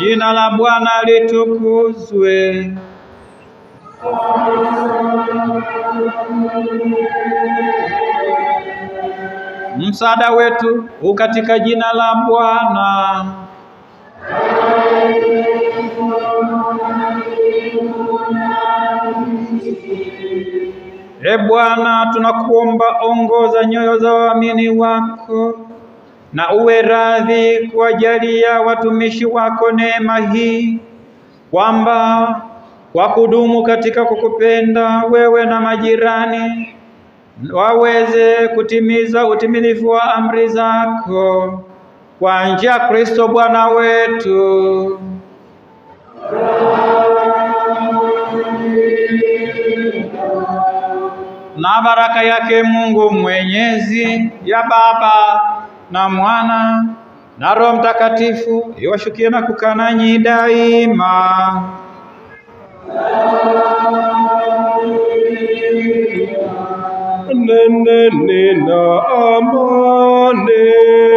Jina la Bwana litukuzwe. Msaada wetu u katika jina la Bwana. Bwana, tunakuomba ongoza nyoyo za waamini wako, na uwe radhi kuwajalia watumishi wako neema hii, kwamba kwa kudumu katika kukupenda wewe na majirani, waweze kutimiza utimilifu wa amri zako kwa njia ya Kristo Bwana wetu. Na baraka yake Mungu Mwenyezi, ya Baba na Mwana na Roho Mtakatifu iwashukie na kukaa nanyi daima. Nene na amani.